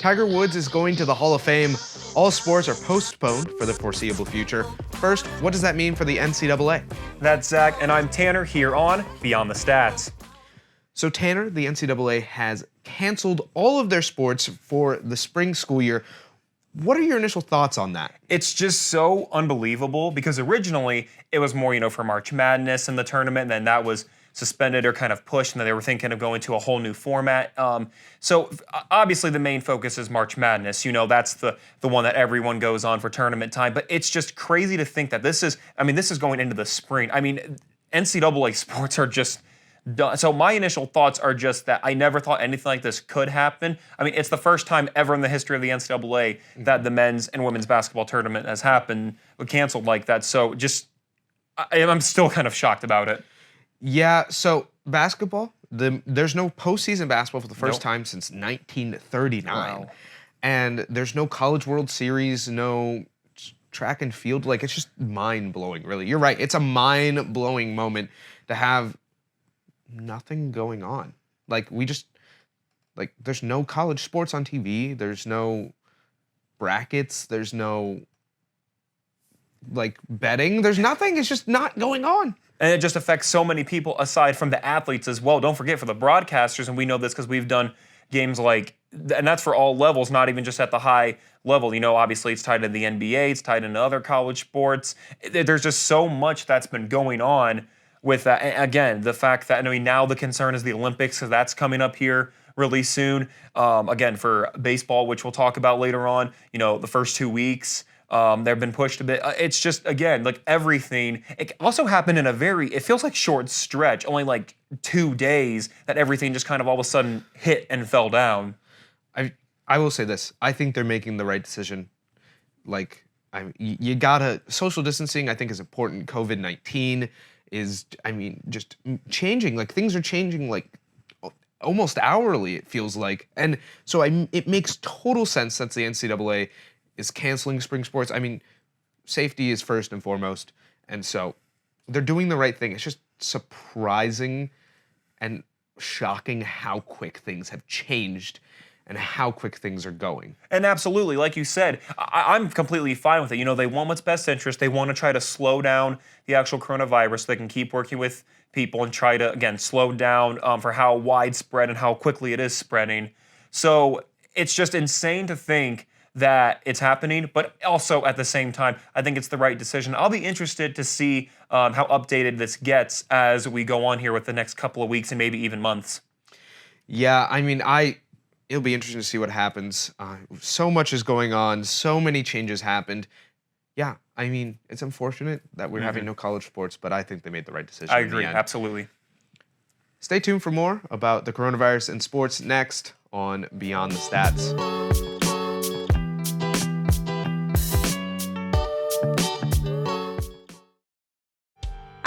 Tiger Woods is going to the Hall of Fame. All sports are postponed for the foreseeable future. First, what does that mean for the NCAA? That's Zach, and I'm Tanner here on Beyond the Stats. So Tanner, the NCAA has canceled all of their sports for the spring school year. What are your initial thoughts on that? It's just so unbelievable because originally it was more, for March Madness in the tournament, and then that was suspended or kind of pushed, and then they were thinking of going to a whole new format. So obviously the main focus is March Madness. That's the one that everyone goes on for tournament time. But it's just crazy to think that this is going into the spring. NCAA sports are just done. So my initial thoughts are just that I never thought anything like this could happen. It's the first time ever in the history of the NCAA that the men's and women's basketball tournament has happened, canceled like that. So I'm still kind of shocked about it. Yeah, so basketball, there's no postseason basketball for the first time since 1939. Wow. And there's no College World Series, no track and field. It's just mind-blowing, really. You're right. It's a mind-blowing moment to have nothing going on. There's no college sports on TV. There's no brackets. There's no, betting. There's nothing. It's just not going on. And it just affects so many people aside from the athletes as well. Don't forget for the broadcasters, and we know this because we've done games and that's for all levels, not even just at the high level. Obviously it's tied to the NBA, it's tied into other college sports. There's just so much that's been going on with that. And again, the fact that, now the concern is the Olympics because that's coming up here really soon. Again, for baseball, which we'll talk about later on, the first 2 weeks, they've been pushed a bit. It's just, again, everything. It also happened in it feels like short stretch, only 2 days that everything just kind of all of a sudden hit and fell down. I will say this. I think they're making the right decision. You gotta, social distancing I think is important. COVID-19 is, just changing. Things are changing almost hourly, it feels like. And so it makes total sense that the NCAA is canceling spring sports. Safety is first and foremost. And so they're doing the right thing. It's just surprising and shocking how quick things have changed and how quick things are going. And absolutely, like you said, I'm completely fine with it. They want what's best interest. They want to try to slow down the actual coronavirus so they can keep working with people and try to, again, slow down for how widespread and how quickly it is spreading. So it's just insane to think that it's happening, but also at the same time, I think it's the right decision. I'll be interested to see how updated this gets as we go on here with the next couple of weeks and maybe even months. Yeah, it'll be interesting to see what happens. So much is going on. So many changes happened. Yeah, it's unfortunate that we're having no college sports, but I think they made the right decision. I agree, absolutely. Stay tuned for more about the coronavirus and sports next on Beyond the Stats.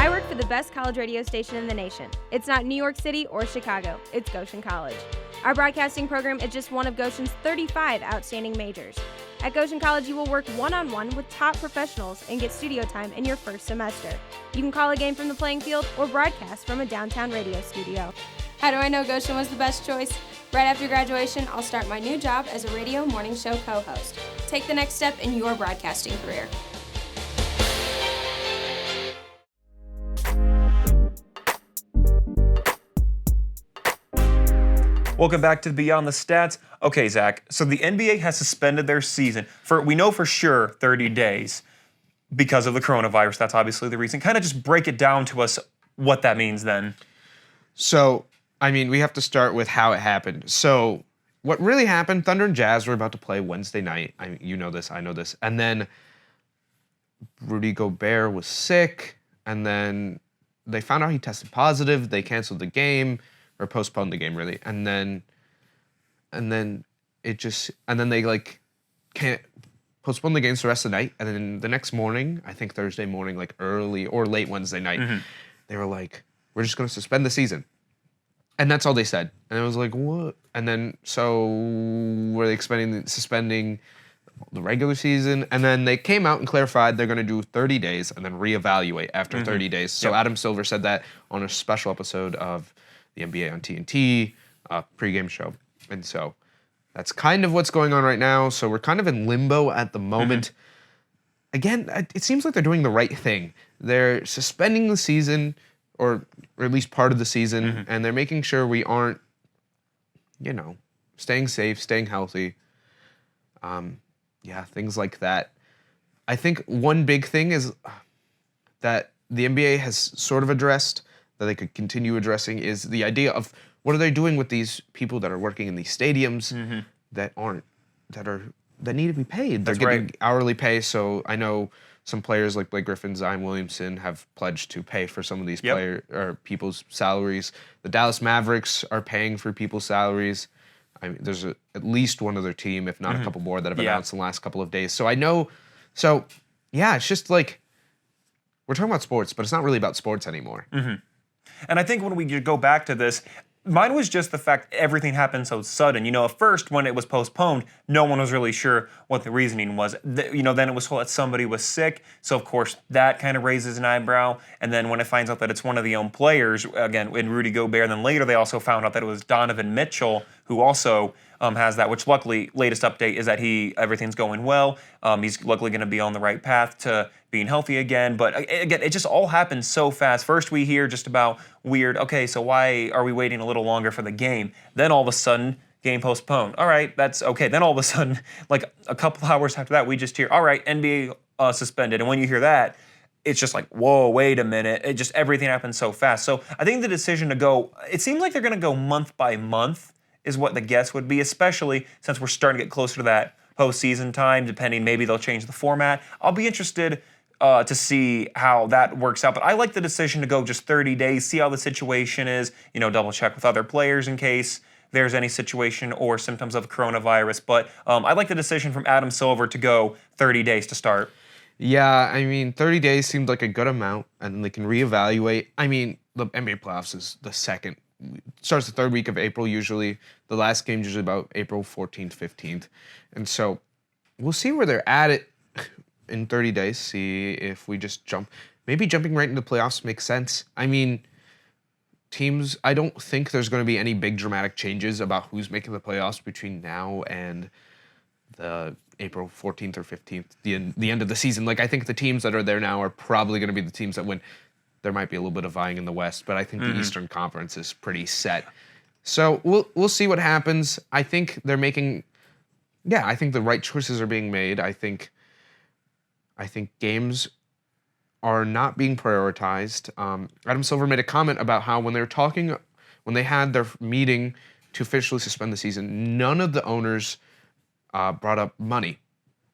I work for the best college radio station in the nation. It's not New York City or Chicago, it's Goshen College. Our broadcasting program is just one of Goshen's 35 outstanding majors. At Goshen College, you will work one-on-one with top professionals and get studio time in your first semester. You can call a game from the playing field or broadcast from a downtown radio studio. How do I know Goshen was the best choice? Right after graduation, I'll start my new job as a radio morning show co-host. Take the next step in your broadcasting career. Welcome back to Beyond the Stats. Okay, Zach, so the NBA has suspended their season we know for sure 30 days because of the coronavirus. That's obviously the reason. Kind of just break it down to us what that means then. So, we have to start with how it happened. So, what really happened, Thunder and Jazz were about to play Wednesday night. You know this, I know this. And then Rudy Gobert was sick, and then they found out he tested positive. They canceled the game. Or postponed the game, really, and then they can't postpone the games the rest of the night, and then the next morning, I think Thursday morning, early or late Wednesday night, they were like, "We're just going to suspend the season," and that's all they said. And I was like, "What?" And then so were they suspending the regular season, and then they came out and clarified they're going to do 30 days and then reevaluate after 30 days. So Adam Silver said that on a special episode of the NBA on TNT pregame show, and so That's kind of what's going on right now. So we're kind of in limbo at the moment. Again, it seems like they're doing the right thing. They're suspending the season, or at least part of the season, and they're making sure we aren't, staying safe, staying healthy. Things like that. I think one big thing is that the NBA has sort of addressed, that they could continue addressing, is the idea of what are they doing with these people that are working in these stadiums that need to be paid. They're getting hourly pay. So I know some players like Blake Griffin, Zion Williamson have pledged to pay for some of these people's salaries. The Dallas Mavericks are paying for people's salaries. I mean, there's at least one other team, if not a couple more, that have announced in the last couple of days. So I know. So yeah, it's just like we're talking about sports, but it's not really about sports anymore. And I think when we go back to this, mine was just the fact everything happened so sudden. At first when it was postponed, no one was really sure what the reasoning was. Then it was told that somebody was sick, so of course that kind of raises an eyebrow. And then when it finds out that it's one of the own players, again, in Rudy Gobert, and then later they also found out that it was Donovan Mitchell who also has that, which luckily, latest update is that everything's going well. He's luckily going to be on the right path to being healthy again. But again, it just all happened so fast. First we hear just about weird, okay, so why are we waiting a little longer for the game? Then all of a sudden, game postponed. All right, that's okay. Then all of a sudden, like a couple hours after that, we just hear, all right, NBA suspended. And when you hear that, it's just like, whoa, wait a minute. Everything happened so fast. So I think the decision to go, it seems like they're going to go month by month is what the guess would be, especially since we're starting to get closer to that postseason time, depending, maybe they'll change the format. I'll be interested to see how that works out. But I like the decision to go just 30 days, see how the situation is, double check with other players in case there's any situation or symptoms of coronavirus. But I like the decision from Adam Silver to go 30 days to start. Yeah, 30 days seemed like a good amount, and then they can reevaluate. The NBA playoffs is the second. Starts the third week of April usually. The last game's usually about April 14th, 15th. And so we'll see where they're at it in 30 days, see if we just maybe jumping right into the playoffs makes sense. Teams, I don't think there's going to be any big dramatic changes about who's making the playoffs between now and the April 14th or 15th, the end of the season. I think the teams that are there now are probably going to be the teams that win. There might be a little bit of vying in the West, but I think the Eastern Conference is pretty set. So we'll see what happens. I think they're making, I think the right choices are being made. I think games are not being prioritized. Adam Silver made a comment about how when they had their meeting to officially suspend the season, none of the owners brought up money,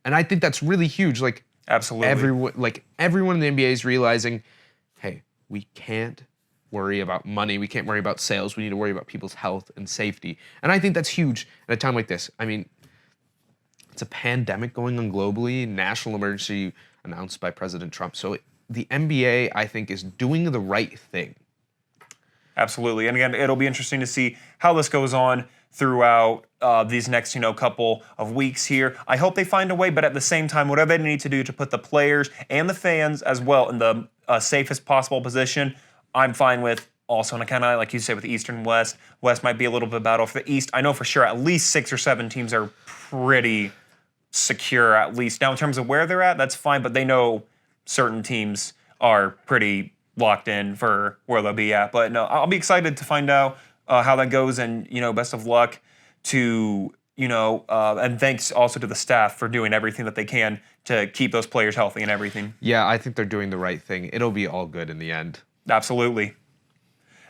and I think that's really huge. Absolutely, everyone in the NBA is realizing, hey, we can't worry about money. We can't worry about sales. We need to worry about people's health and safety. And I think that's huge at a time like this. It's a pandemic going on globally, national emergency announced by President Trump. So the NBA, I think, is doing the right thing. Absolutely. And again, it'll be interesting to see how this goes on throughout these next, couple of weeks here. I hope they find a way, but at the same time, whatever they need to do to put the players and the fans as well in the safest possible position, I'm fine with. Also, and kind of like you say with the East and West, West might be a little bit battle for the East. I know for sure at least 6 or 7 teams are pretty secure at least. Now in terms of where they're at, that's fine, but they know certain teams are pretty locked in for where they'll be at. But no, I'll be excited to find out how that goes, and best of luck to and thanks also to the staff for doing everything that they can to keep those players healthy and everything. Yeah, I think they're doing the right thing. It'll be all good in the end. Absolutely.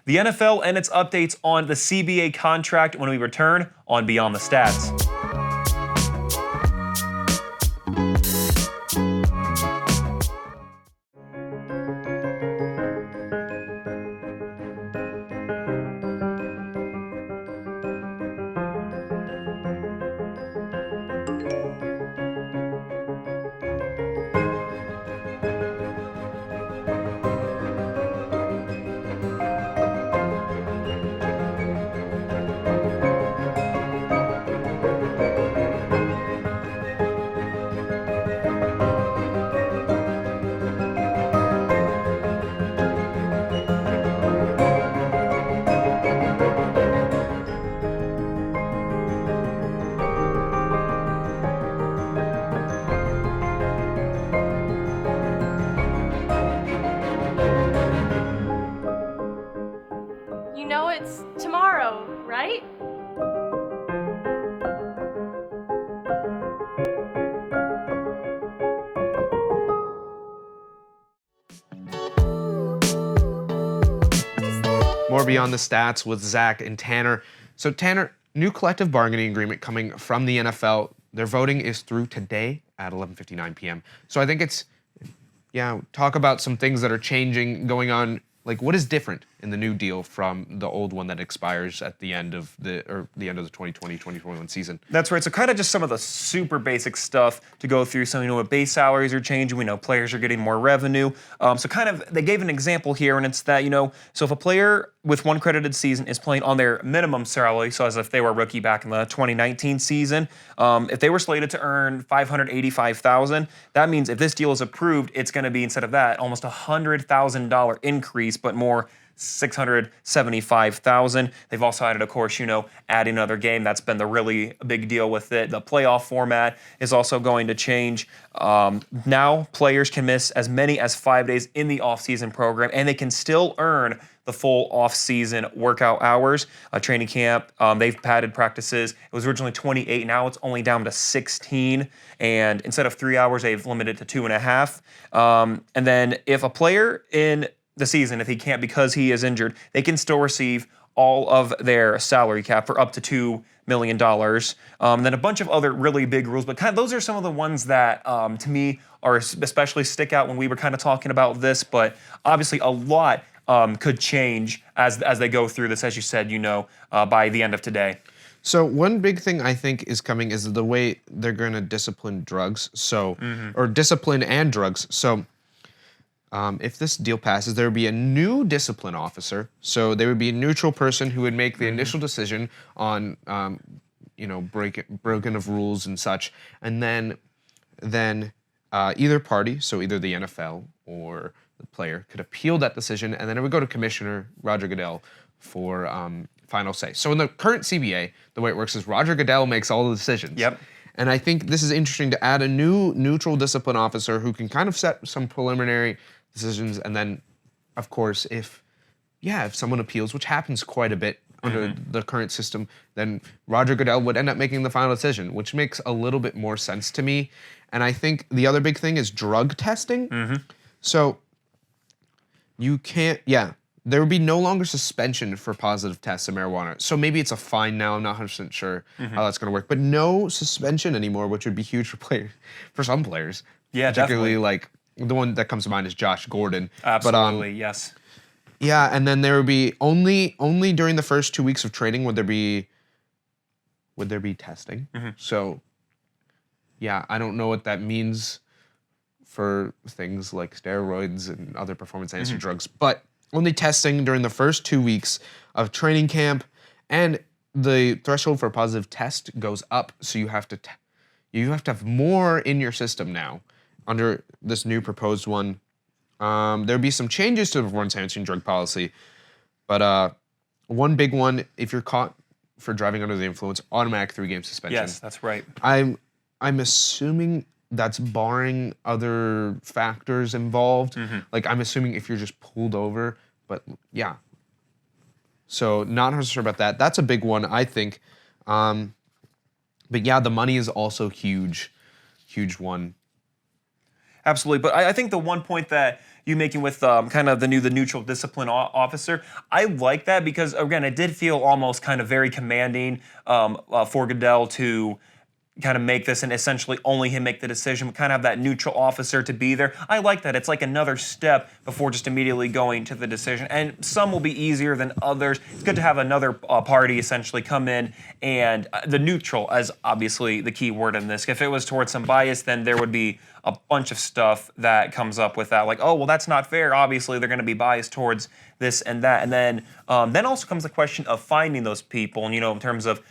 The NFL and its updates on the CBA contract when we return on Beyond the Stats. You know it's tomorrow, right? More Beyond the Stats with Zack and Tanner. So Tanner, new collective bargaining agreement coming from the NFL. Their voting is through today at 11:59 p.m. So I think it's, talk about some things that are changing, going on. Like, what is different in the new deal from the old one that expires at the end of the 2020-2021 season? That's right. So kind of just some of the super basic stuff to go through. So, what base salaries are changing. We know players are getting more revenue. So kind of, they gave an example here, and it's that, so if a player with one credited season is playing on their minimum salary, so as if they were a rookie back in the 2019 season, if they were slated to earn $585,000, that means if this deal is approved, it's going to be, instead of that, almost $100,000 increase, but more $675,000. They've also added, of course, adding another game. That's been the really big deal with it. The playoff format is also going to change. Now players can miss as many as 5 days in the off-season program, and they can still earn the full off-season workout hours. Training camp, they've padded practices. It was originally 28. Now it's only down to 16. And instead of 3 hours, they've limited it to 2.5. And then if a player in the season, if he can't because he is injured, they can still receive all of their salary cap for up to $2 million. Then a bunch of other really big rules, but kind of those are some of the ones that, to me, are especially stick out when we were kind of talking about this. But obviously, a lot could change as they go through this, as you said, by the end of today. So one big thing I think is coming is the way they're going to discipline drugs. So, or discipline and drugs. So, if this deal passes, there would be a new discipline officer. So there would be a neutral person who would make the initial decision on, breaking of rules and such, and then either party, so either the NFL or the player, could appeal that decision, and then it would go to Commissioner Roger Goodell for final say. So in the current CBA, the way it works is Roger Goodell makes all the decisions. Yep. And I think this is interesting to add a new neutral discipline officer who can kind of set some preliminary decisions, and then, of course, if someone appeals, which happens quite a bit under the current system, then Roger Goodell would end up making the final decision, which makes a little bit more sense to me. And I think the other big thing is drug testing. So you can't, there would be no longer suspension for positive tests of marijuana. So maybe it's a fine now. I'm not 100% sure how that's going to work, but no suspension anymore, which would be huge for some players. Yeah, particularly definitely. like the one that comes to mind is Josh Gordon. Absolutely, yes. Yeah, and then there would be only during the first 2 weeks of training would there be testing. So, I don't know what that means for things like steroids and other performance-enhancing drugs, but only testing during the first 2 weeks of training camp, and the threshold for a positive test goes up, so you have to have more in your system now under this new proposed one. There'll be some changes to the performance-enhancing drug policy, but one big one, if you're caught for driving under the influence, automatic 3-game suspension. Yes, that's right. I'm assuming that's barring other factors involved. Like, I'm assuming if you're just pulled over, but yeah. So not 100% sure about that. That's a big one, I think. But yeah, the money is also huge one. Absolutely, but I think the one point that you making with kind of the neutral discipline officer, I like that because, again, it did feel almost kind of very commanding for Goodell to kind of make this and essentially only him make the decision, but kind of have that neutral officer to be there. I like that. It's like another step before just immediately going to the decision. And some will be easier than others. It's good to have another party essentially come in, and the neutral as obviously the key word in this. If it was towards some bias, then there would be a bunch of stuff that comes up with that, like, oh, well, that's not fair. Obviously, they're going to be biased towards this and that. And then also comes the question of finding those people, and, in terms of,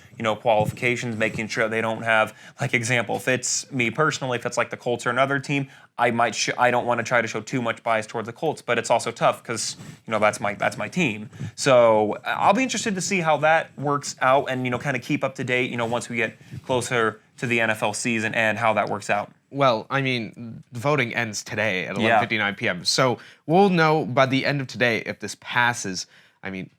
qualifications, making sure they don't have, like, example, if it's me personally, if it's like the Colts or another team, I don't want to try to show too much bias towards the Colts, but it's also tough because, that's my team. So I'll be interested to see how that works out and, kind of keep up to date, once we get closer to the NFL season and how that works out. Well, I mean, the voting ends today at 11:59 p.m. So we'll know by the end of today if this passes. I mean,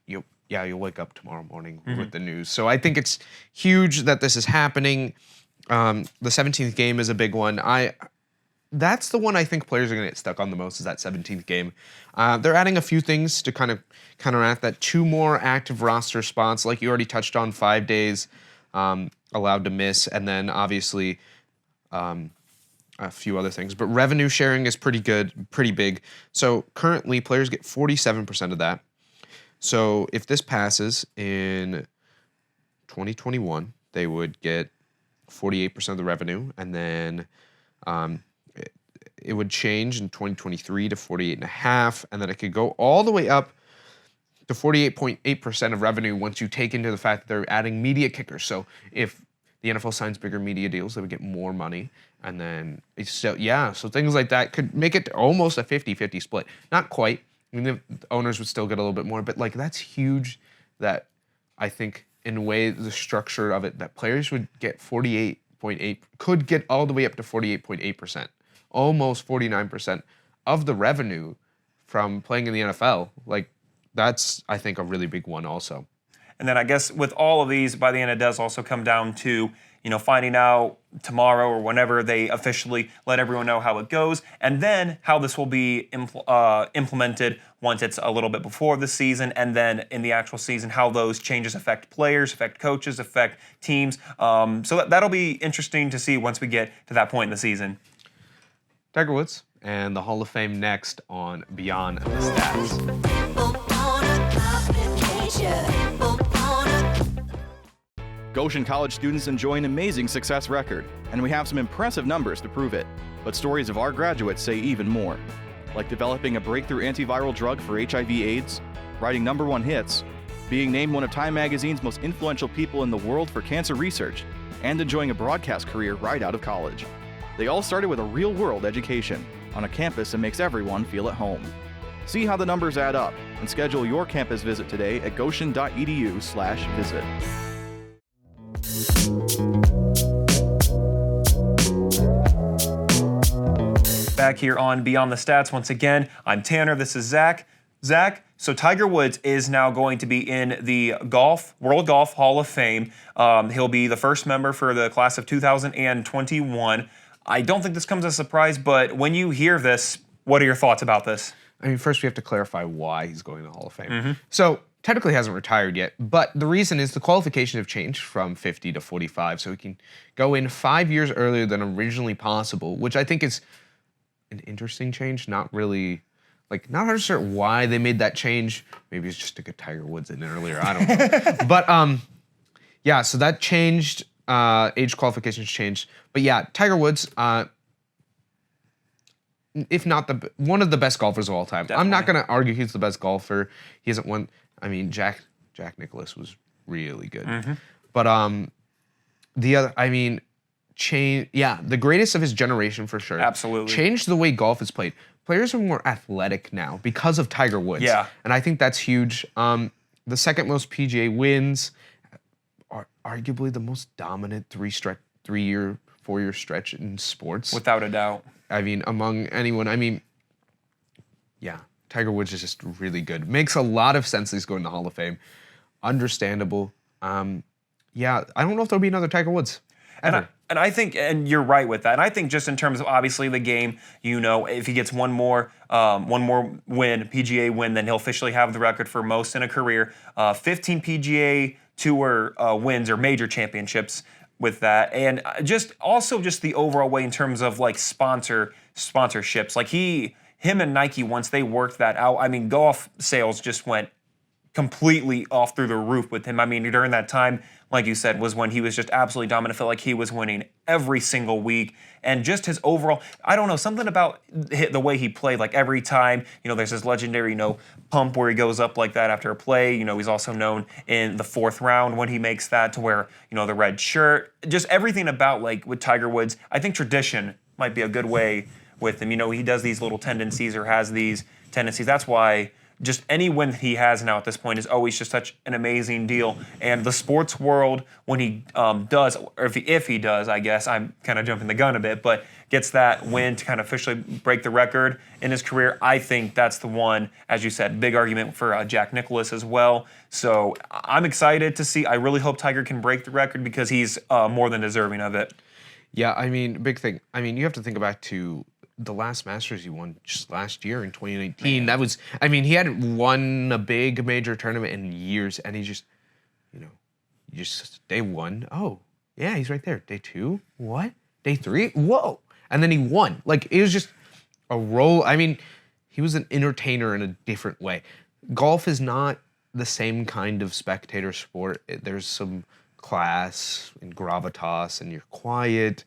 you'll wake up tomorrow morning with the news. So I think it's huge that this is happening. The 17th game is a big one. That's the one I think players are going to get stuck on the most, is that 17th game. They're adding a few things to kind of counteract that. 2 more active roster spots, like you already touched on, 5 days allowed to miss, and then obviously a few other things. But revenue sharing is pretty good, pretty big. So currently players get 47% of that. So if this passes in 2021, they would get 48% of the revenue, and then it would change in 2023 to 48.5%, and then it could go all the way up to 48.8% of revenue once you take into the fact that they're adding media kickers. So if the NFL signs bigger media deals, they would get more money, and then so things like that could make it almost a 50-50 split. Not quite. I mean, the owners would still get a little bit more, but like that's huge. That I think in a way the structure of it, that players would get 48.8, could get all the way up to 48.8%, almost 49% of the revenue from playing in the NFL. Like that's, I think, a really big one also. And then I guess with all of these, by the end, it does also come down to, finding out tomorrow or whenever they officially let everyone know how it goes, and then how this will be implemented once it's a little bit before the season, and then in the actual season, how those changes affect players, affect coaches, affect teams. So that'll be interesting to see once we get to that point in the season. Tiger Woods and the Hall of Fame next on Beyond the Stats. Goshen College students enjoy an amazing success record, and we have some impressive numbers to prove it. But stories of our graduates say even more, like developing a breakthrough antiviral drug for HIV/AIDS, writing #1 hits, being named one of Time Magazine's most influential people in the world for cancer research, and enjoying a broadcast career right out of college. They all started with a real-world education on a campus that makes everyone feel at home. See how the numbers add up and schedule your campus visit today at goshen.edu/visit. Back here on Beyond the Stats once again. I'm Tanner. This is Zach. Zach, so Tiger Woods is now going to be in the World Golf Hall of Fame. He'll be the first member for the class of 2021. I don't think this comes as a surprise, but when you hear this, what are your thoughts about this? I mean, first we have to clarify why he's going to the Hall of Fame. So technically hasn't retired yet, but the reason is the qualifications have changed from 50 to 45, so he can go in 5 years earlier than originally possible, which I think is an interesting change. Not really, not 100% why they made that change. Maybe it's just to get Tiger Woods in earlier. I don't know. But yeah, so that changed. Age qualifications changed. But yeah, Tiger Woods, if not one of the best golfers of all time. Definitely. I'm not going to argue he's the best golfer. He hasn't won. I mean, Jack Nicklaus was really good. But the other, I mean, the greatest of his generation for sure. Absolutely. Changed the way golf is played. Players are more athletic now because of Tiger Woods. Yeah. And I think that's huge. The second most PGA wins, are arguably the most dominant 4-year stretch in sports. Without a doubt. I mean, among anyone. I mean, yeah, Tiger Woods is just really good. Makes a lot of sense that he's going to the Hall of Fame. Understandable. Yeah, I don't know if there'll be another Tiger Woods ever. And I think, and you're right with that. And I think just in terms of obviously the game, if he gets one more win, PGA win, then he'll officially have the record for most in a career. 15 PGA Tour wins or major championships with that, and just the overall way in terms of sponsorships. Like him and Nike, once they worked that out, I mean, golf sales just went completely off through the roof with him. I mean, during that time, like you said, was when he was just absolutely dominant. Felt like he was winning every single week. And just his overall, I don't know, something about the way he played, like every time, there's this legendary, pump where he goes up like that after a play. He's also known in the 4th round when he makes that to wear, the red shirt. Just everything about, with Tiger Woods, I think tradition might be a good way with him. He does these little tendencies or has these tendencies. That's why just any win that he has now at this point is always just such an amazing deal. And the sports world, when he does, or if he does, I guess, I'm kind of jumping the gun a bit, but gets that win to kind of officially break the record in his career, I think that's the one, as you said, big argument for Jack Nicklaus as well. So I'm excited to see. I really hope Tiger can break the record because he's more than deserving of it. Yeah, I mean, big thing. I mean, you have to think back to the last Masters he won just last year in 2019. Man. That was, I mean, he hadn't won a big major tournament in years, and he just, day one, oh, yeah, he's right there. Day two, what? Day three, whoa. And then he won. Like, it was just a roll. I mean, he was an entertainer in a different way. Golf is not the same kind of spectator sport. There's some class and gravitas, and you're quiet,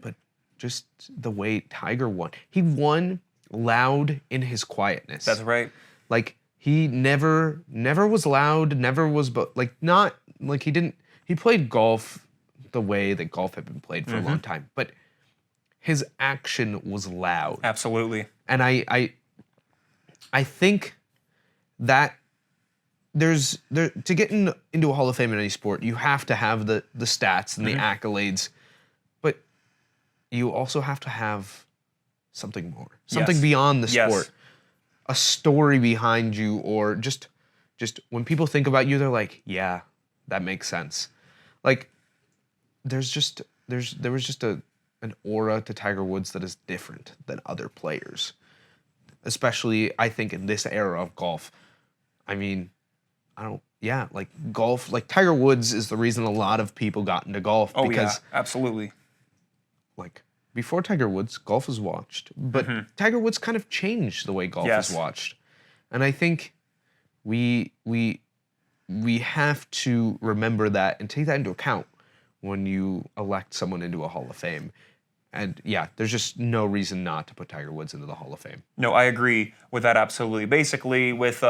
but just the way Tiger won. He won loud in his quietness. That's right. Like, he never was loud, never was, but like, not, like, he played golf the way that golf had been played for a long time, but his action was loud. Absolutely. And I think that to get into a Hall of Fame in any sport, you have to have the stats and the accolades, but you also have to have something more, something beyond the sport, a story behind you, or just when people think about you, they're like, yeah, that makes sense. Like, there was just an aura to Tiger Woods that is different than other players, especially I think in this era of golf. I mean, like golf, like Tiger Woods is the reason a lot of people got into golf. Oh, because, yeah, absolutely. Like, before Tiger Woods, golf was watched, but Tiger Woods kind of changed the way golf is watched. And I think we have to remember that and take that into account when you elect someone into a Hall of Fame. And yeah, there's just no reason not to put Tiger Woods into the Hall of Fame. No, I agree with that absolutely. Basically, with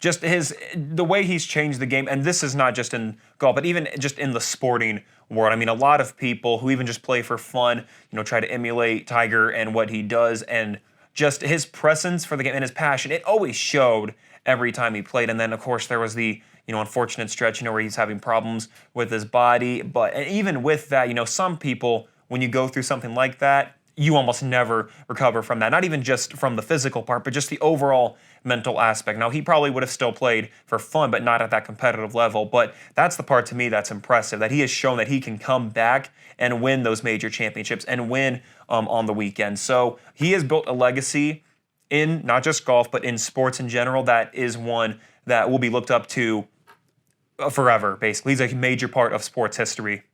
just the way he's changed the game, and this is not just in golf, but even just in the sporting world. I mean, a lot of people who even just play for fun, try to emulate Tiger and what he does, and just his presence for the game and his passion. It always showed every time he played. And then, of course, there was the unfortunate stretch, where he's having problems with his body. But even with that, some people, when you go through something like that, you almost never recover from that. Not even just from the physical part, but just the overall mental aspect. Now, he probably would have still played for fun, but not at that competitive level. But that's the part to me that's impressive, that he has shown that he can come back and win those major championships and win on the weekend. So he has built a legacy in not just golf, but in sports in general. That is one that will be looked up to forever, basically. He's a major part of sports history.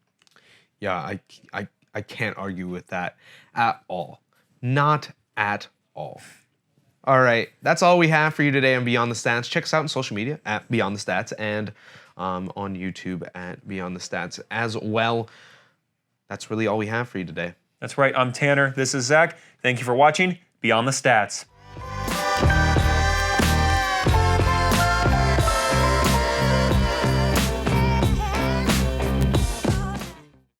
Yeah, I can't argue with that at all. Not at all. All right, that's all we have for you today on Beyond the Stats. Check us out on social media at Beyond the Stats and on YouTube at Beyond the Stats as well. That's really all we have for you today. That's right. I'm Tanner. This is Zach. Thank you for watching Beyond the Stats.